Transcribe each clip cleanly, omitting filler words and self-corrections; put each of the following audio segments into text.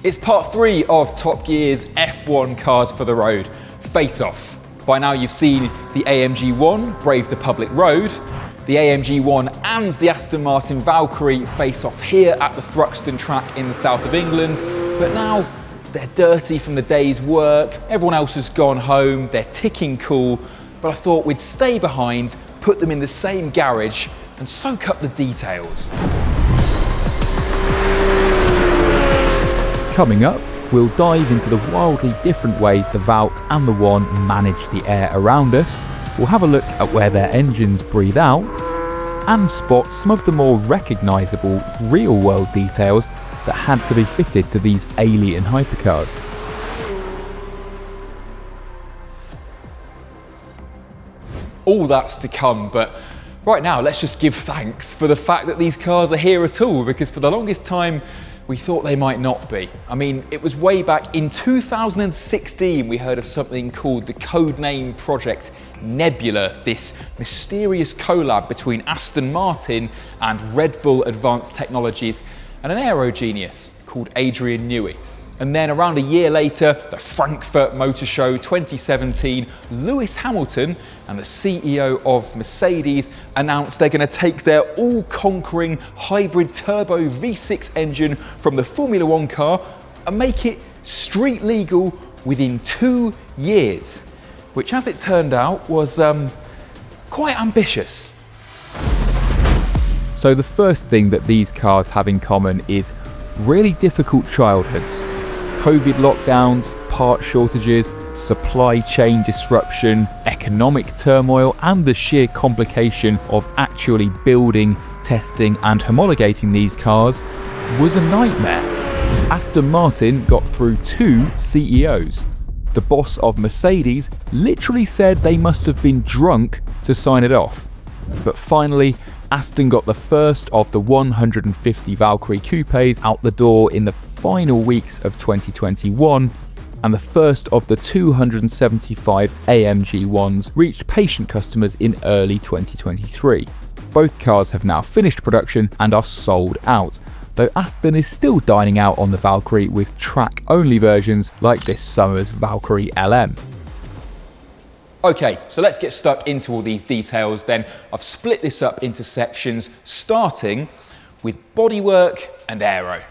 It's part 3 of Top Gear's F1 Cars for the Road face-off. By now you've seen the AMG One brave the public road, the AMG One and the Aston Martin Valkyrie face off here at the Thruxton track in the south of England, but now they're dirty from the day's work, everyone else has gone home, they're ticking cool, but I thought we'd stay behind, put them in the same garage and soak up the details. Coming up, we'll dive into the wildly different ways the Valk and the One manage the air around us, we'll have a look at where their engines breathe out, and spot some of the more recognisable real-world details that had to be fitted to these alien hypercars. All that's to come, but right now let's just give thanks for the fact that these cars are here at all, because for the longest time we thought they might not be. I mean, it was way back in 2016 we heard of something called the codename Project Nebula, this mysterious collab between Aston Martin and Red Bull Advanced Technologies and an aero genius called Adrian Newey. And then around a year later, the Frankfurt Motor Show 2017, Lewis Hamilton and the CEO of Mercedes announced they're going to take their all-conquering hybrid turbo V6 engine from the Formula One car and make it street legal within 2 years, which as it turned out was quite ambitious. So the first thing that these cars have in common is really difficult childhoods. COVID lockdowns, part shortages, supply chain disruption, economic turmoil, and the sheer complication of actually building, testing, and homologating these cars was a nightmare. Aston Martin got through 2 CEOs. The boss of Mercedes literally said they must have been drunk to sign it off. But finally, Aston got the first of the 150 Valkyrie coupes out the door in the final weeks of 2021, and the first of the 275 AMG Ones reached patient customers in early 2023. Both cars have now finished production and are sold out, though Aston is still dining out on the Valkyrie with track-only versions like this summer's Valkyrie LM. Okay, so let's get stuck into all these details then. I've split this up into sections, starting with bodywork and aero.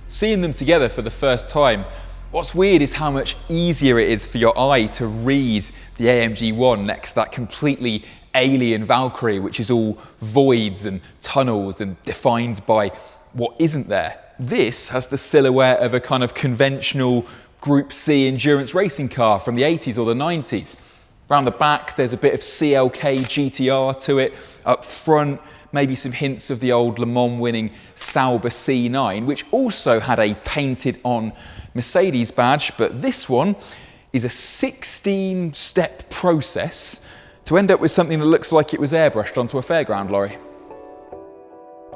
Seeing them together for the first time, what's weird is how much easier it is for your eye to read the AMG One next to that completely alien Valkyrie, which is all voids and tunnels and defined by what isn't there. This has the silhouette of a kind of conventional Group C endurance racing car from the 80s or the 90s. Around the back, there's a bit of CLK GTR to it. Up front, maybe some hints of the old Le Mans winning Sauber C9, which also had a painted on Mercedes badge, but this one is a 16-step process to end up with something that looks like it was airbrushed onto a fairground lorry.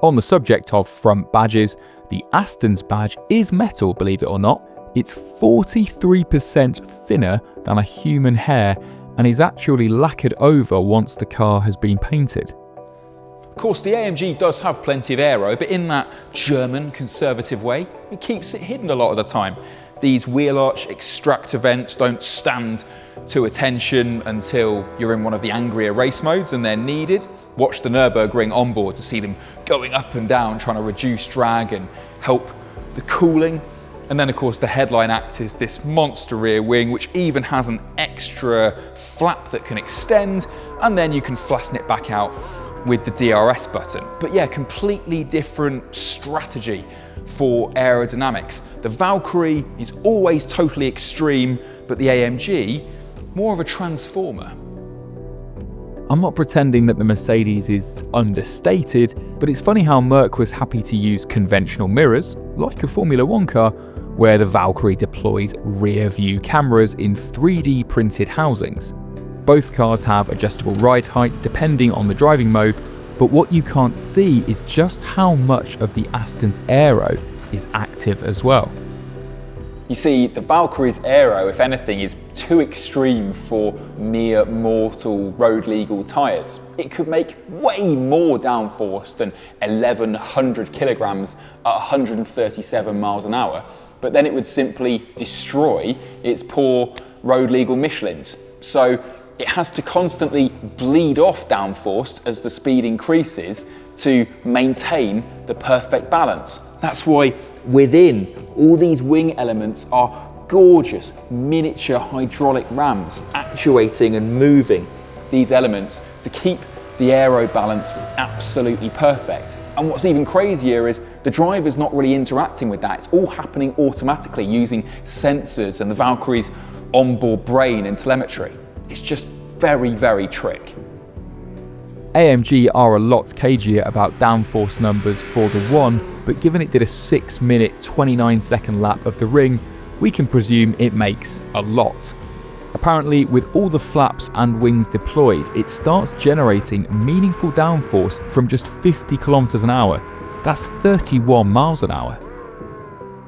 On the subject of front badges, the Aston's badge is metal, believe it or not. It's 43% thinner than a human hair and is actually lacquered over once the car has been painted. Of course, the AMG does have plenty of aero, but in that German conservative way, it keeps it hidden a lot of the time. These wheel arch extractor vents don't stand to attention until you're in one of the angrier race modes and they're needed. Watch the Nürburgring onboard to see them going up and down, trying to reduce drag and help the cooling. And then of course the headline acts as this monster rear wing, which even has an extra flap that can extend, and then you can flatten it back out with the DRS button. But yeah, completely different strategy for aerodynamics. The Valkyrie is always totally extreme, but the AMG, more of a transformer. I'm not pretending that the Mercedes is understated, but it's funny how Merc was happy to use conventional mirrors, like a Formula One car, where the Valkyrie deploys rear view cameras in 3D printed housings. Both cars have adjustable ride height depending on the driving mode, but what you can't see is just how much of the Aston's aero is active as well. You see, the Valkyrie's aero, if anything, is too extreme for mere mortal road legal tyres. It could make way more downforce than 1100 kilograms at 137 miles an hour, but then it would simply destroy its poor road legal Michelins. So it has to constantly bleed off downforce as the speed increases to maintain the perfect balance. That's why within all these wing elements are gorgeous miniature hydraulic rams actuating and moving these elements to keep the aero balance absolutely perfect. And what's even crazier is the driver's not really interacting with that. It's all happening automatically using sensors and the Valkyrie's onboard brain and telemetry. It's just very, very trick. AMG are a lot cagier about downforce numbers for the One, but given it did a 6-minute 29-second lap of the ring, we can presume it makes a lot. Apparently, with all the flaps and wings deployed, it starts generating meaningful downforce from just 50 kilometers an hour. That's 31 miles an hour.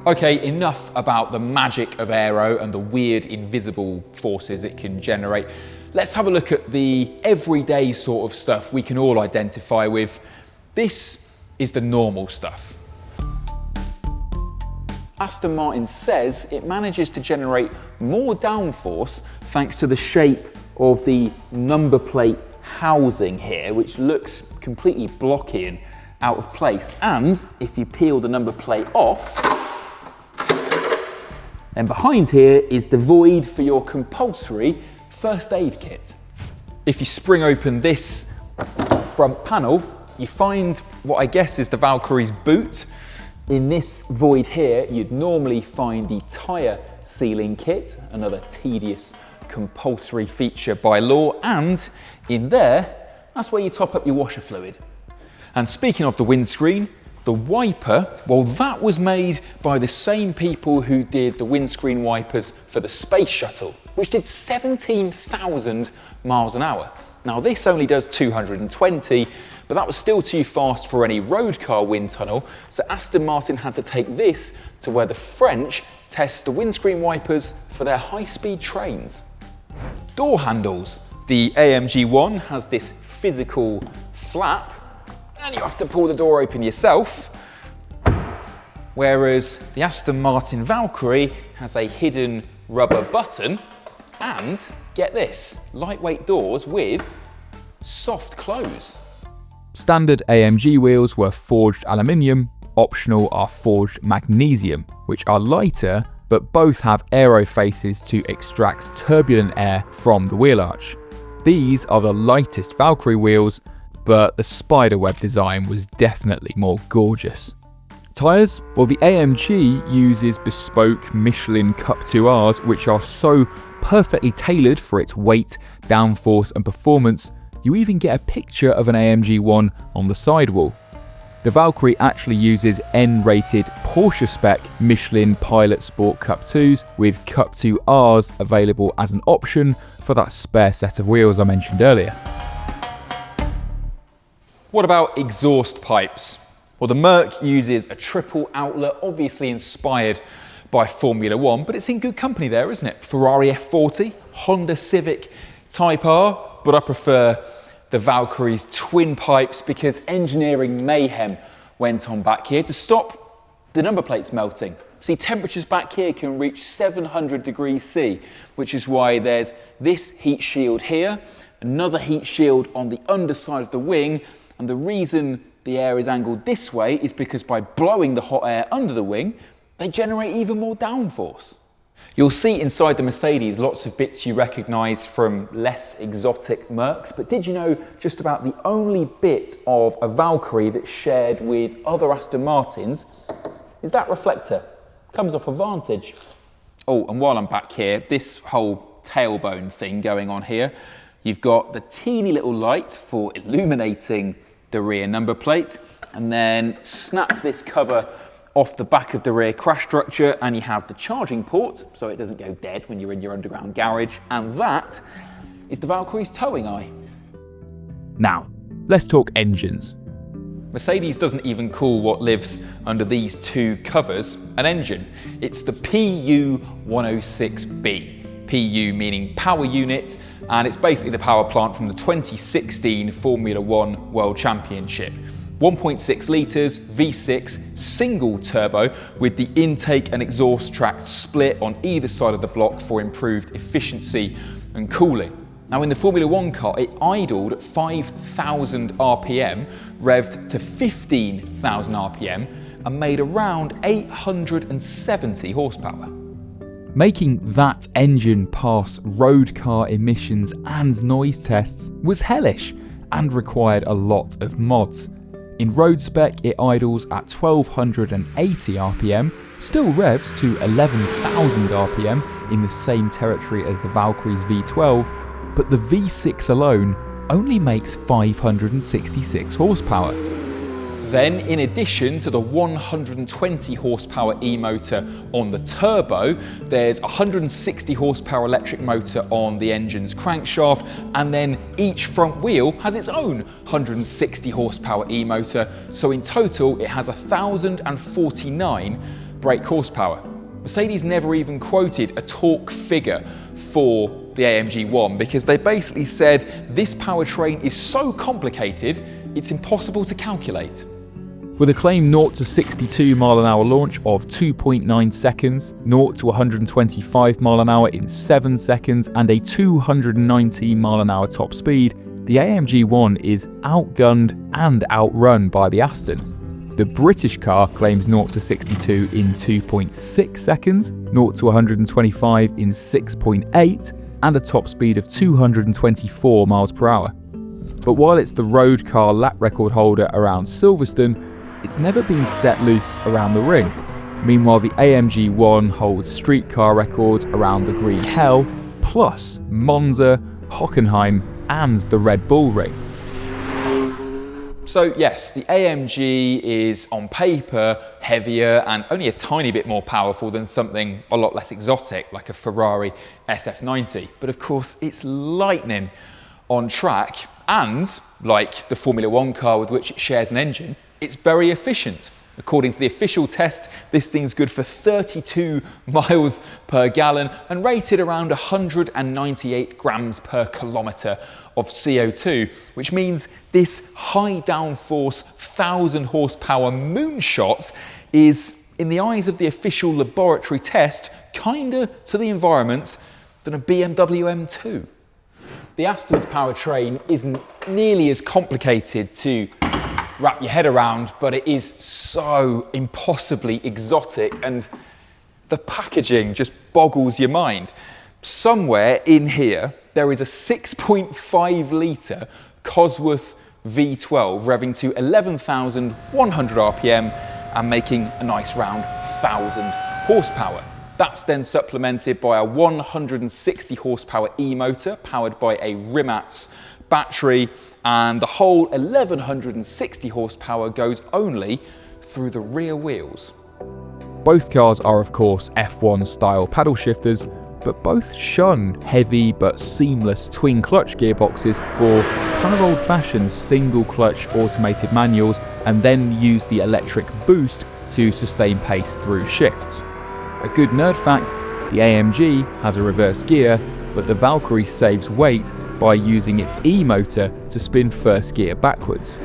Okay, enough about the magic of aero and the weird invisible forces it can generate. Let's have a look at the everyday sort of stuff we can all identify with. This is the normal stuff. Aston Martin says it manages to generate more downforce thanks to the shape of the number plate housing here, which looks completely blocky and out of place. And if you peel the number plate off, then behind here is the void for your compulsory first aid kit. If you spring open this front panel, you find what I guess is the Valkyrie's boot. In this void here, you'd normally find the tyre sealing kit, another tedious compulsory feature by law, and in there, that's where you top up your washer fluid. And speaking of the windscreen, the wiper, well, that was made by the same people who did the windscreen wipers for the space shuttle, which did 17,000 miles an hour. Now this only does 220, but that was still too fast for any road car wind tunnel, so Aston Martin had to take this to where the French test the windscreen wipers for their high-speed trains. Door handles. The AMG One has this physical flap, and you have to pull the door open yourself, whereas the Aston Martin Valkyrie has a hidden rubber button and, get this, lightweight doors with soft close. Standard AMG wheels were forged aluminium, optional are forged magnesium, which are lighter but both have aero faces to extract turbulent air from the wheel arch. These are the lightest Valkyrie wheels, but the spiderweb design was definitely more gorgeous. Tyres? Well, the AMG uses bespoke Michelin Cup 2Rs, which are so perfectly tailored for its weight, downforce and performance, you even get a picture of an AMG One on the sidewall. The Valkyrie actually uses N-rated Porsche spec Michelin Pilot Sport Cup 2s with Cup 2Rs available as an option for that spare set of wheels I mentioned earlier. What about exhaust pipes? Well, the Merc uses a triple outlet, obviously inspired by Formula One, but it's in good company there, isn't it? Ferrari F40, Honda Civic Type R, but I prefer the Valkyrie's twin pipes because engineering mayhem went on back here to stop the number plates melting. See, temperatures back here can reach 700 degrees C, which is why there's this heat shield here, another heat shield on the underside of the wing, and the reason the air is angled this way is because by blowing the hot air under the wing, they generate even more downforce. You'll see inside the Mercedes lots of bits you recognise from less exotic Mercs, but did you know just about the only bit of a Valkyrie that's shared with other Aston Martins is that reflector? Comes off a Vantage. Oh, and while I'm back here, this whole tailbone thing going on here, you've got the teeny little light for illuminating the rear number plate, and then snap this cover off the back of the rear crash structure and you have the charging port so it doesn't go dead when you're in your underground garage, and that is the Valkyrie's towing eye. Now, let's talk engines. Mercedes doesn't even call what lives under these two covers an engine. It's the PU106B. PU meaning power unit, and it's basically the power plant from the 2016 Formula One World Championship. 1.6 litres, V6, single turbo with the intake and exhaust tract split on either side of the block for improved efficiency and cooling. Now in the Formula One car, it idled at 5,000 RPM, revved to 15,000 RPM and made around 870 horsepower. Making that engine pass road car emissions and noise tests was hellish and required a lot of mods. In road spec, it idles at 1280 RPM, still revs to 11,000 RPM in the same territory as the Valkyrie's V12, but the V6 alone only makes 566 horsepower. Then, in addition to the 120 horsepower e-motor on the turbo, there's a 160 horsepower electric motor on the engine's crankshaft, and then each front wheel has its own 160 horsepower e-motor, so in total it has 1,049 brake horsepower. Mercedes never even quoted a torque figure for the AMG One because they basically said this powertrain is so complicated it's impossible to calculate. With a claimed 0 to 62 mph launch of 2.9 seconds, 0 to 125 mph in 7 seconds, and a 219 mph top speed, the AMG One is outgunned and outrun by the Aston. The British car claims 0 to 62 in 2.6 seconds, 0 to 125 in 6.8, and a top speed of 224 mph. But while it's the road car lap record holder around Silverstone, it's never been set loose around the ring. Meanwhile, the AMG One holds street car records around the Green Hell, plus Monza, Hockenheim, and the Red Bull Ring. So yes, the AMG is on paper heavier and only a tiny bit more powerful than something a lot less exotic like a Ferrari SF90. But of course, it's lightning on track, and like the Formula One car with which it shares an engine, it's very efficient. According to the official test, this thing's good for 32 miles per gallon and rated around 198 grams per kilometre of CO2, which means this high downforce 1,000 horsepower moonshot is, in the eyes of the official laboratory test, kinder to the environment than a BMW M2. The Aston's powertrain isn't nearly as complicated to wrap your head around, but it is so impossibly exotic, and the packaging just boggles your mind. Somewhere in here, there is a 6.5 litre Cosworth V12 revving to 11,100 RPM and making a nice round 1,000 horsepower. That's then supplemented by a 160 horsepower e-motor powered by a Rimac battery, and the whole 1,160 horsepower goes only through the rear wheels. Both cars are of course F1 style paddle shifters, but both shun heavy but seamless twin clutch gearboxes for kind of old fashioned single clutch automated manuals, and then use the electric boost to sustain pace through shifts. A good nerd fact, the AMG has a reverse gear, but the Valkyrie saves weight by using its e-motor to spin first gear backwards.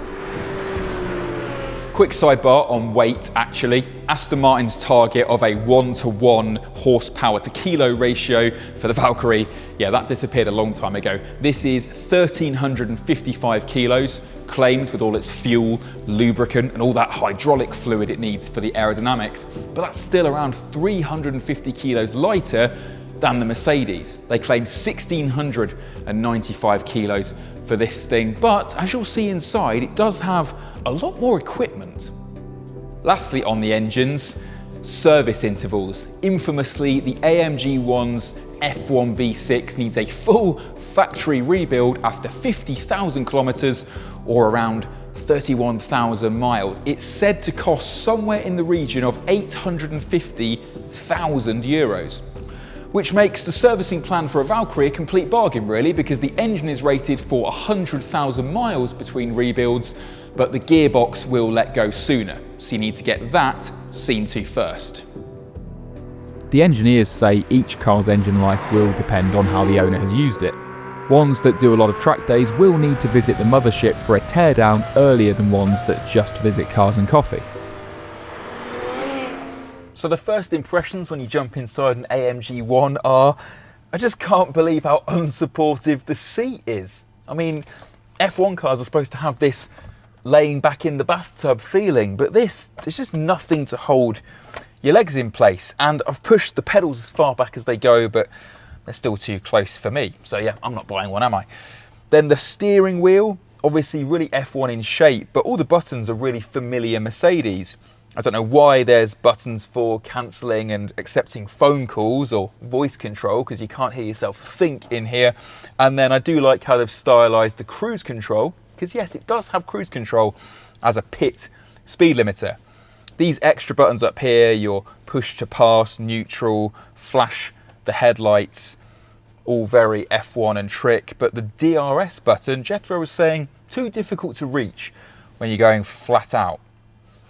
Quick sidebar on weight actually. Aston Martin's target of a 1-to-1 horsepower to kilo ratio for the Valkyrie, yeah, that disappeared a long time ago. This is 1,355 kilos, claimed with all its fuel, lubricant and all that hydraulic fluid it needs for the aerodynamics, but that's still around 350 kilos lighter than the Mercedes. They claim 1,695 kilos for this thing, but as you'll see inside, it does have a lot more equipment. Lastly on the engines, service intervals. Infamously, the AMG One's F1 V6 needs a full factory rebuild after 50,000 kilometers or around 31,000 miles. It's said to cost somewhere in the region of 850,000 euros. which makes the servicing plan for a Valkyrie a complete bargain really, because the engine is rated for 100,000 miles between rebuilds, but the gearbox will let go sooner, so you need to get that seen to first. The engineers say each car's engine life will depend on how the owner has used it. Ones that do a lot of track days will need to visit the mothership for a teardown earlier than ones that just visit Cars and Coffee. So the first impressions when you jump inside an AMG One are, I just can't believe how unsupportive the seat is. I mean, F1 cars are supposed to have this laying back in the bathtub feeling, but there's just nothing to hold your legs in place. And I've pushed the pedals as far back as they go, but they're still too close for me. So yeah, I'm not buying one, am I? Then the steering wheel, obviously really F1 in shape, but all the buttons are really familiar Mercedes. I don't know why there's buttons for cancelling and accepting phone calls or voice control, because you can't hear yourself think in here. And then I do like how they've stylised the cruise control, because yes, it does have cruise control as a pit speed limiter. These extra buttons up here, your push to pass, neutral, flash the headlights, all very F1 and trick, but the DRS button, Jethro was saying, too difficult to reach when you're going flat out.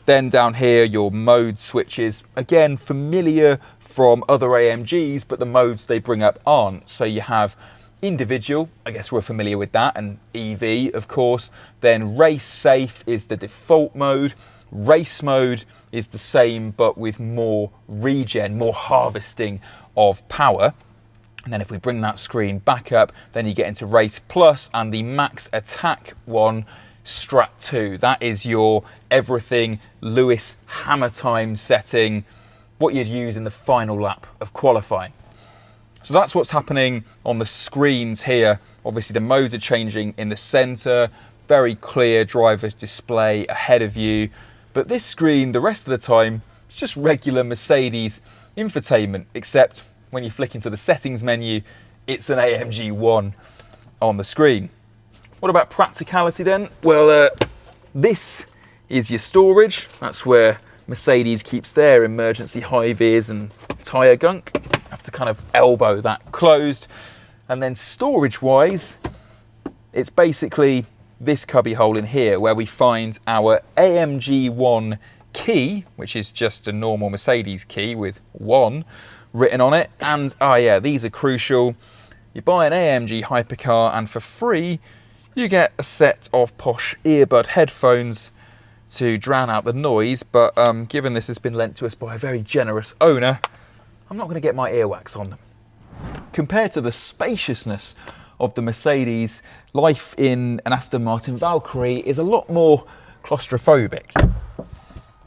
Then down here, your mode switches, again, familiar from other AMGs, but the modes they bring up aren't. So you have individual, I guess we're familiar with that, and EV, of course. Then race safe is the default mode. Race mode is the same, but with more regen, more harvesting of power. And then if we bring that screen back up, then you get into Race Plus and the max attack one, Strat 2. That is your everything Lewis hammer time setting, what you'd use in the final lap of qualifying. So that's what's happening on the screens here. Obviously the modes are changing in the center, very clear driver's display ahead of you. But this screen, the rest of the time, it's just regular Mercedes infotainment, except when you flick into the settings menu, it's an AMG One on the screen. What about practicality then? Well, this is your storage. That's where Mercedes keeps their emergency high vis and tyre gunk. You have to kind of elbow that closed. And then storage-wise, it's basically this cubby hole in here where we find our AMG One key, which is just a normal Mercedes key with one written on it. And, oh yeah, these are crucial. You buy an AMG hypercar and for free, you get a set of posh earbud headphones to drown out the noise, but given this has been lent to us by a very generous owner, I'm not going to get my earwax on them. Compared to the spaciousness of the Mercedes, life in an Aston Martin Valkyrie is a lot more claustrophobic.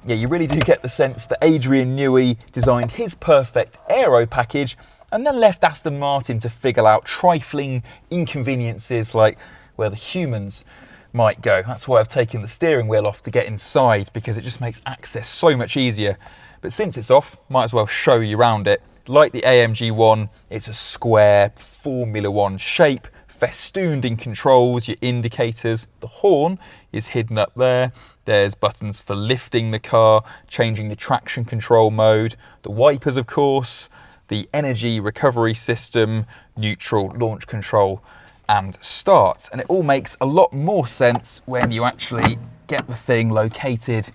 Yeah, you really do get the sense that Adrian Newey designed his perfect aero package and then left Aston Martin to figure out trifling inconveniences like where the humans might go. That's why I've taken the steering wheel off to get inside, because it just makes access so much easier. But since it's off, might as well show you around it. Like the AMG One, it's a square Formula One shape, festooned in controls, your indicators. The horn is hidden up there. There's buttons for lifting the car, changing the traction control mode, the wipers of course, the energy recovery system, neutral, launch control, and start. And it all makes a lot more sense when you actually get the thing located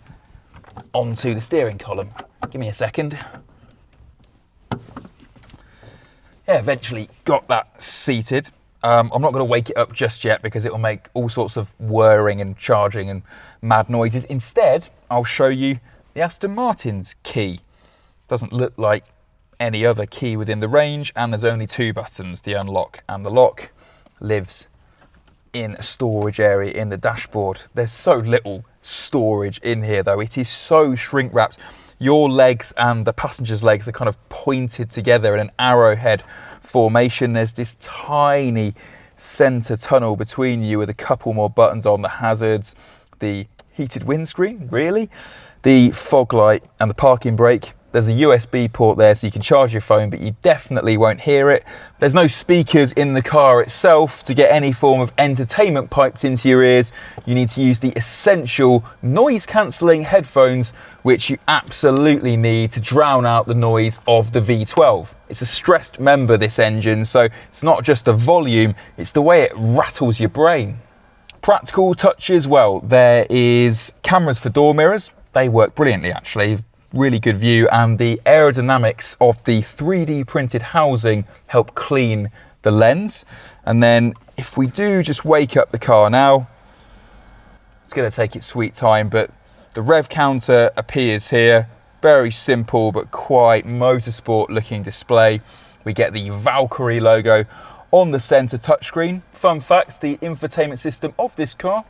onto the steering column. Give me a second. Yeah, eventually got that seated. I'm not going to wake it up just yet because it will make all sorts of whirring and charging and mad noises. Instead, I'll show you the Aston Martin's key. Doesn't look like any other key within the range, and there's only two buttons, the unlock and the lock. Lives in a storage area in the dashboard. There's so little storage in here though. It is so shrink wrapped. Your legs and the passenger's legs are kind of pointed together in an arrowhead formation. There's this tiny center tunnel between you with a couple more buttons on, the hazards, the heated windscreen, really, the fog light and the parking brake. There's a USB port there so you can charge your phone, but you definitely won't hear it. There's no speakers in the car itself to get any form of entertainment piped into your ears. You need to use the essential noise cancelling headphones, which you absolutely need to drown out the noise of the V12. It's a stressed member, this engine, so it's not just the volume, it's the way it rattles your brain. Practical touches, well, there is cameras for door mirrors. They work brilliantly, actually. Really good view, and the aerodynamics of the 3D printed housing help clean the lens. And then if we do just wake up the car now, it's going to take its sweet time, but the rev counter appears here. Very simple but quite motorsport looking display. We get the Valkyrie logo on the center touchscreen. Fun fact, the infotainment system of this car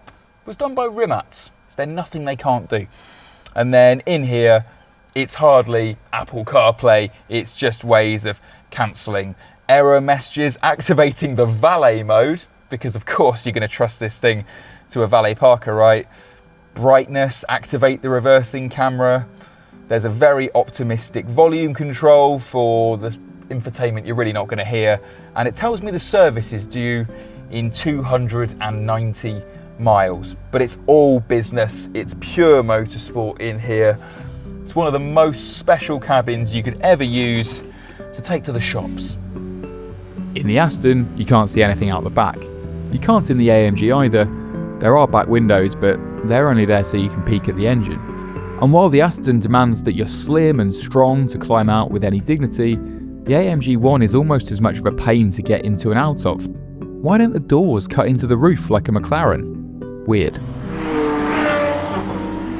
was done by Rimats. There's nothing they can't do. And then in here, it's hardly Apple CarPlay, it's just ways of cancelling error messages, activating the valet mode, because of course you're going to trust this thing to a valet parker, right? Brightness, activate the reversing camera. There's a very optimistic volume control for the infotainment you're really not going to hear. And it tells me the service is due in 290 miles. But it's all business, it's pure motorsport in here. It's one of the most special cabins you could ever use to take to the shops. In the Aston, you can't see anything out the back. You can't in the AMG either. There are back windows, but they're only there so you can peek at the engine. And while the Aston demands that you're slim and strong to climb out with any dignity, the AMG One is almost as much of a pain to get into and out of. Why don't the doors cut into the roof like a McLaren? Weird.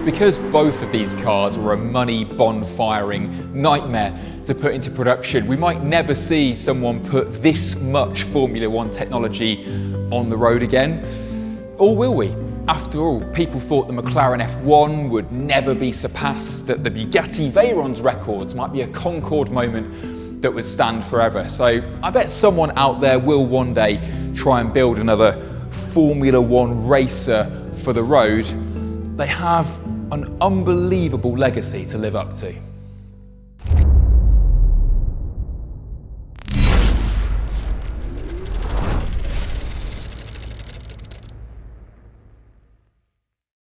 Because both of these cars were a money bond-firing nightmare to put into production, we might never see someone put this much Formula One technology on the road again. Or will we? After all, people thought the McLaren F1 would never be surpassed, that the Bugatti Veyron's records might be a Concorde moment that would stand forever. So I bet someone out there will one day try and build another Formula One racer for the road. They have an unbelievable legacy to live up to.